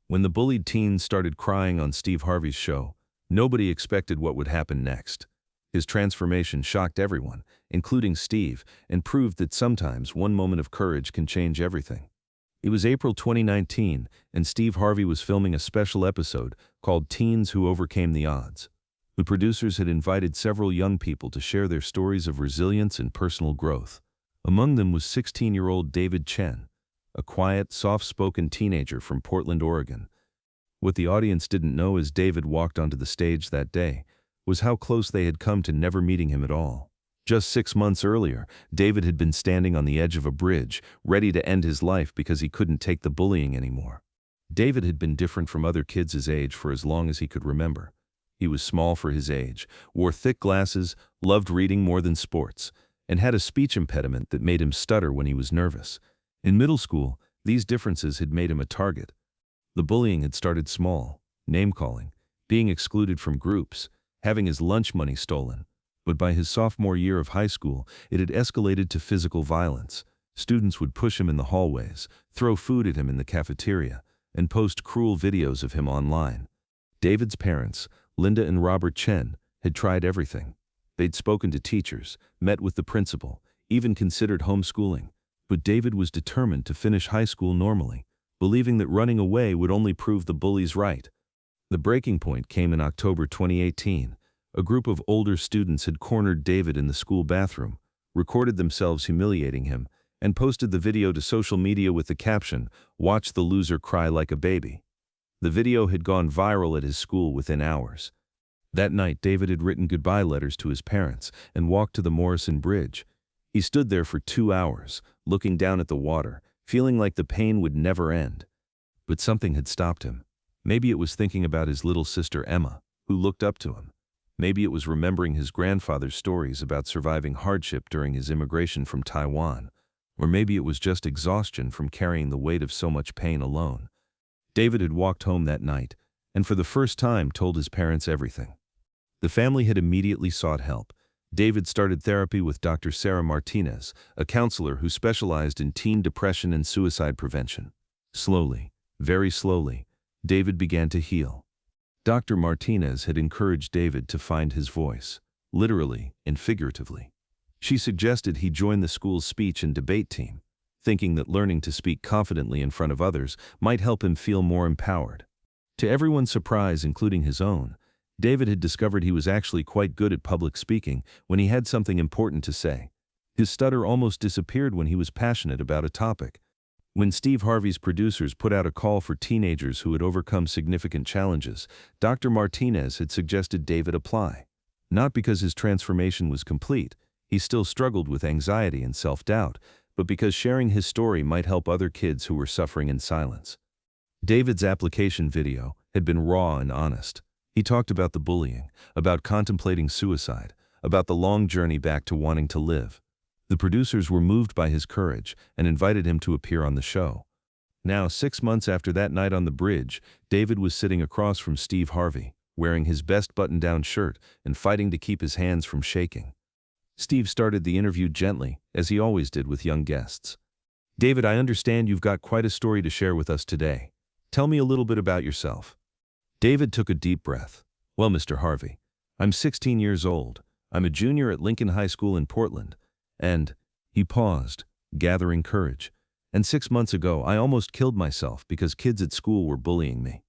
When the bullied teens started crying on Steve Harvey's show, nobody expected what would happen next. His transformation shocked everyone, including Steve, and proved that sometimes one moment of courage can change everything. It was April 2019, and Steve Harvey was filming a special episode called Teens Who Overcame the Odds. The producers had invited several young people to share their stories of resilience and personal growth. Among them was 16-year-old David Chen, a quiet, soft-spoken teenager from Portland, Oregon. What the audience didn't know as David walked onto the stage that day was how close they had come to never meeting him at all. Just 6 months earlier, David had been standing on the edge of a bridge, ready to end his life because he couldn't take the bullying anymore. David had been different from other kids his age for as long as he could remember. He was small for his age, wore thick glasses, loved reading more than sports, and had a speech impediment that made him stutter when he was nervous. In middle school, these differences had made him a target. The bullying had started small, name-calling, being excluded from groups, having his lunch money stolen. But by his sophomore year of high school, it had escalated to physical violence. Students would push him in the hallways, throw food at him in the cafeteria, and post cruel videos of him online. David's parents, Linda and Robert Chen, had tried everything. They'd spoken to teachers, met with the principal, even considered homeschooling. But David was determined to finish high school normally, believing that running away would only prove the bullies right. The breaking point came in October 2018. A group of older students had cornered David in the school bathroom, recorded themselves humiliating him, and posted the video to social media with the caption, "Watch the loser cry like a baby." The video had gone viral at his school within hours. That night, David had written goodbye letters to his parents and walked to the Morrison Bridge. He stood there for 2 hours, looking down at the water, feeling like the pain would never end. But something had stopped him. Maybe it was thinking about his little sister Emma, who looked up to him. Maybe it was remembering his grandfather's stories about surviving hardship during his immigration from Taiwan. Or maybe it was just exhaustion from carrying the weight of so much pain alone. David had walked home that night, and for the first time told his parents everything. The family had immediately sought help. David started therapy with Dr. Sarah Martinez, a counselor who specialized in teen depression and suicide prevention. Slowly, very slowly, David began to heal. Dr. Martinez had encouraged David to find his voice, literally and figuratively. She suggested he join the school's speech and debate team, thinking that learning to speak confidently in front of others might help him feel more empowered. To everyone's surprise, including his own, David had discovered he was actually quite good at public speaking when he had something important to say. His stutter almost disappeared when he was passionate about a topic. When Steve Harvey's producers put out a call for teenagers who had overcome significant challenges, Dr. Martinez had suggested David apply. Not because his transformation was complete, he still struggled with anxiety and self-doubt, but because sharing his story might help other kids who were suffering in silence. David's application video had been raw and honest. He talked about the bullying, about contemplating suicide, about the long journey back to wanting to live. The producers were moved by his courage and invited him to appear on the show. Now, 6 months after that night on the bridge, David was sitting across from Steve Harvey, wearing his best button-down shirt and fighting to keep his hands from shaking. Steve started the interview gently, as he always did with young guests. "David, I understand you've got quite a story to share with us today. Tell me a little bit about yourself." David took a deep breath. "Well, Mr. Harvey, I'm 16 years old. I'm a junior at Lincoln High School in Portland. And," he paused, gathering courage, "and 6 months ago I almost killed myself because kids at school were bullying me."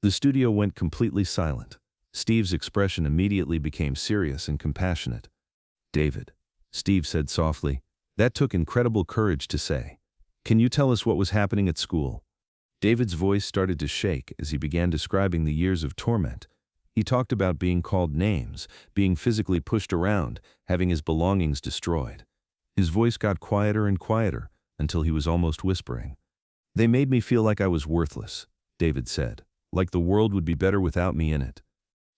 The studio went completely silent. Steve's expression immediately became serious and compassionate. "David," Steve said softly, "that took incredible courage to say. Can you tell us what was happening at school?" David's voice started to shake as he began describing the years of torment. He talked about being called names, being physically pushed around, having his belongings destroyed. His voice got quieter and quieter until he was almost whispering. "They made me feel like I was worthless," David said, "like the world would be better without me in it."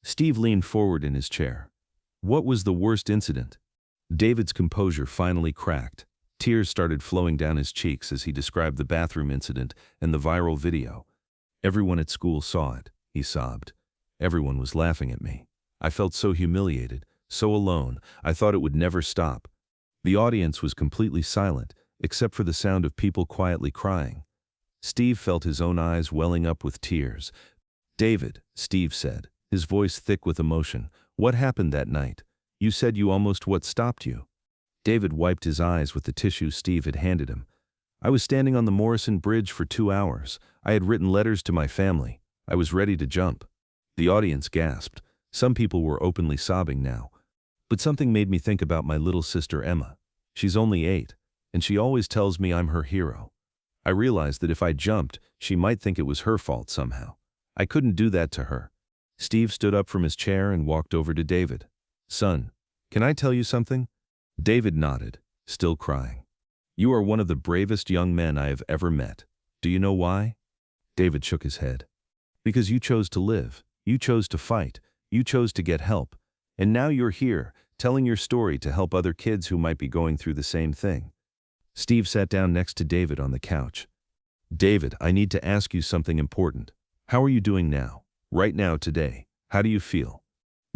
Steve leaned forward in his chair. "What was the worst incident?" David's composure finally cracked. Tears started flowing down his cheeks as he described the bathroom incident and the viral video. "Everyone at school saw it," he sobbed. "Everyone was laughing at me. I felt so humiliated, so alone, I thought it would never stop." The audience was completely silent, except for the sound of people quietly crying. Steve felt his own eyes welling up with tears. "David," Steve said, his voice thick with emotion, "what happened that night? You said you almost what stopped you?" David wiped his eyes with the tissue Steve had handed him. "I was standing on the Morrison Bridge for 2 hours. I had written letters to my family. I was ready to jump." The audience gasped. Some people were openly sobbing now. But something made me think about my little sister Emma. She's only 8, and she always tells me I'm her hero. I realized that if I jumped, she might think it was her fault somehow. I couldn't do that to her. Steve stood up from his chair and walked over to David. "Son, can I tell you something?" David nodded, still crying. "You are one of the bravest young men I have ever met. Do you know why?" David shook his head. "Because you chose to live. You chose to fight. You chose to get help. And now you're here, telling your story to help other kids who might be going through the same thing." Steve sat down next to David on the couch. "David, I need to ask you something important. How are you doing now? Right now, today? How do you feel?"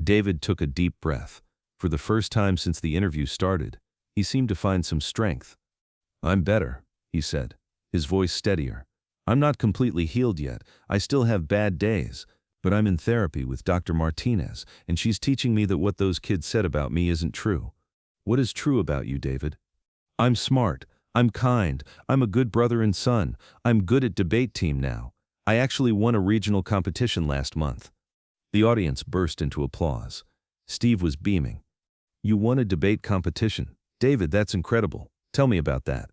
David took a deep breath. For the first time since the interview started, he seemed to find some strength. "I'm better," he said, his voice steadier. "I'm not completely healed yet. I still have bad days. But I'm in therapy with Dr. Martinez, and she's teaching me that what those kids said about me isn't true." "What is true about you, David?" "I'm smart. I'm kind. I'm a good brother and son. I'm good at debate team now. I actually won a regional competition last month." The audience burst into applause. Steve was beaming. "You won a debate competition? David, that's incredible. Tell me about that."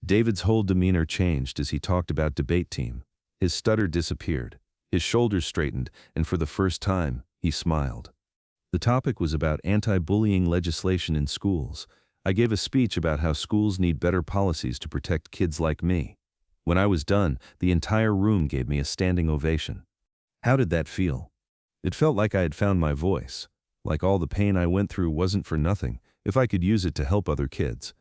David's whole demeanor changed as he talked about debate team. His stutter disappeared. His shoulders straightened, and for the first time, he smiled. The topic was about anti-bullying legislation in schools. I gave a speech about how schools need better policies to protect kids like me. When I was done, the entire room gave me a standing ovation. How did that feel? It felt like I had found my voice, like all the pain I went through wasn't for nothing, if I could use it to help other kids.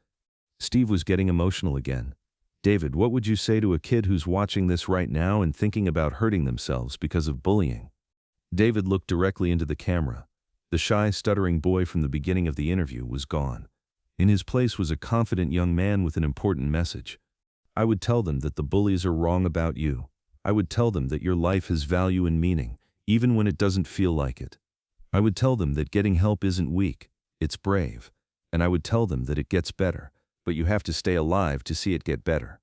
Steve was getting emotional again. "David, what would you say to a kid who's watching this right now and thinking about hurting themselves because of bullying?" David looked directly into the camera. The shy, stuttering boy from the beginning of the interview was gone. In his place was a confident young man with an important message. "I would tell them that the bullies are wrong about you. I would tell them that your life has value and meaning, even when it doesn't feel like it. I would tell them that getting help isn't weak, it's brave. And I would tell them that it gets better, but you have to stay alive to see it get better."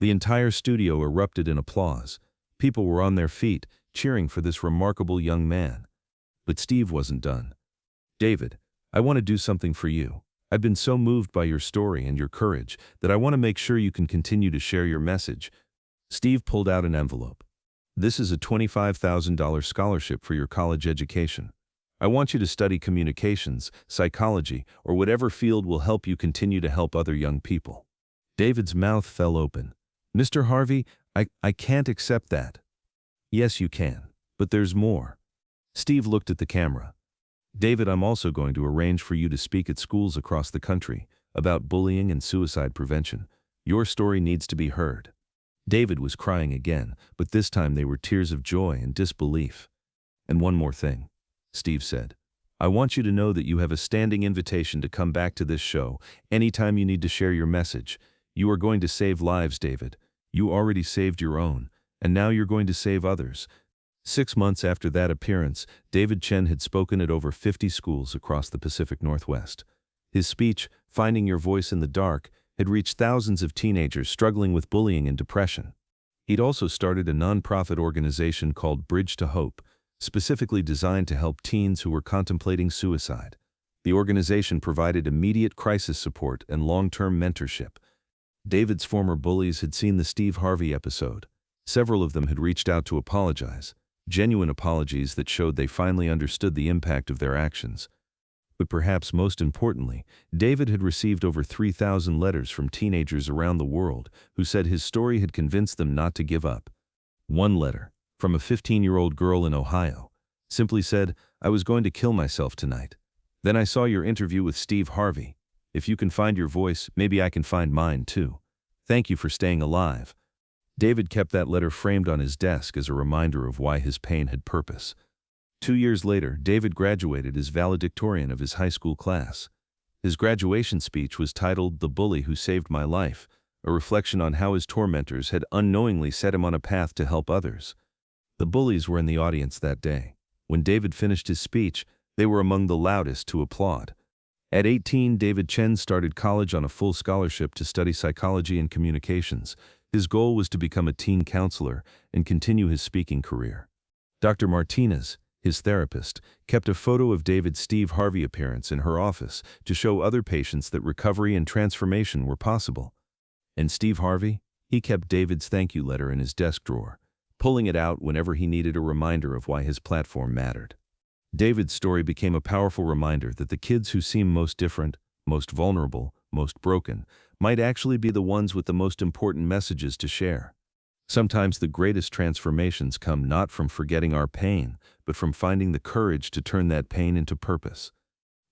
The entire studio erupted in applause. People were on their feet, cheering for this remarkable young man. But Steve wasn't done. "David, I want to do something for you. I've been so moved by your story and your courage that I want to make sure you can continue to share your message." Steve pulled out an envelope. "This is a $25,000 scholarship for your college education. I want you to study communications, psychology, or whatever field will help you continue to help other young people." David's mouth fell open. "Mr. Harvey, I can't accept that." "Yes, you can. But there's more." Steve looked at the camera. "David, I'm also going to arrange for you to speak at schools across the country about bullying and suicide prevention. Your story needs to be heard." David was crying again, but this time they were tears of joy and disbelief. "And one more thing," Steve said. "I want you to know that you have a standing invitation to come back to this show anytime you need to share your message. You are going to save lives, David. You already saved your own, and now you're going to save others." 6 months after that appearance, David Chen had spoken at over 50 schools across the Pacific Northwest. His speech, "Finding Your Voice in the Dark," had reached thousands of teenagers struggling with bullying and depression. He'd also started a nonprofit organization called Bridge to Hope, specifically designed to help teens who were contemplating suicide. The organization provided immediate crisis support and long-term mentorship. David's former bullies had seen the Steve Harvey episode. Several of them had reached out to apologize, genuine apologies that showed they finally understood the impact of their actions. But perhaps most importantly, David had received over 3,000 letters from teenagers around the world who said his story had convinced them not to give up. One letter, from a 15-year-old girl in Ohio, simply said, "I was going to kill myself tonight. Then I saw your interview with Steve Harvey. If you can find your voice, maybe I can find mine too. Thank you for staying alive." David kept that letter framed on his desk as a reminder of why his pain had purpose. 2 years later, David graduated as valedictorian of his high school class. His graduation speech was titled "The Bully Who Saved My Life," a reflection on how his tormentors had unknowingly set him on a path to help others. The bullies were in the audience that day. When David finished his speech, they were among the loudest to applaud. At 18, David Chen started college on a full scholarship to study psychology and communications. His goal was to become a teen counselor and continue his speaking career. Dr. Martinez, his therapist, kept a photo of David's Steve Harvey appearance in her office to show other patients that recovery and transformation were possible. And Steve Harvey? He kept David's thank you letter in his desk drawer, pulling it out whenever he needed a reminder of why his platform mattered. David's story became a powerful reminder that the kids who seem most different, most vulnerable, most broken, might actually be the ones with the most important messages to share. Sometimes the greatest transformations come not from forgetting our pain, but from finding the courage to turn that pain into purpose.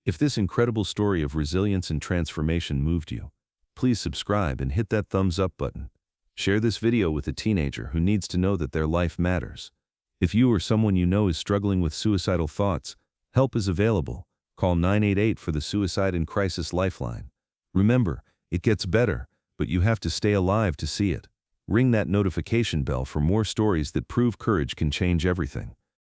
If this incredible story of resilience and transformation moved you, please subscribe and hit that thumbs up button. Share this video with a teenager who needs to know that their life matters. If you or someone you know is struggling with suicidal thoughts, help is available. Call 988 for the Suicide and Crisis Lifeline. Remember, it gets better, but you have to stay alive to see it. Ring that notification bell for more stories that prove courage can change everything.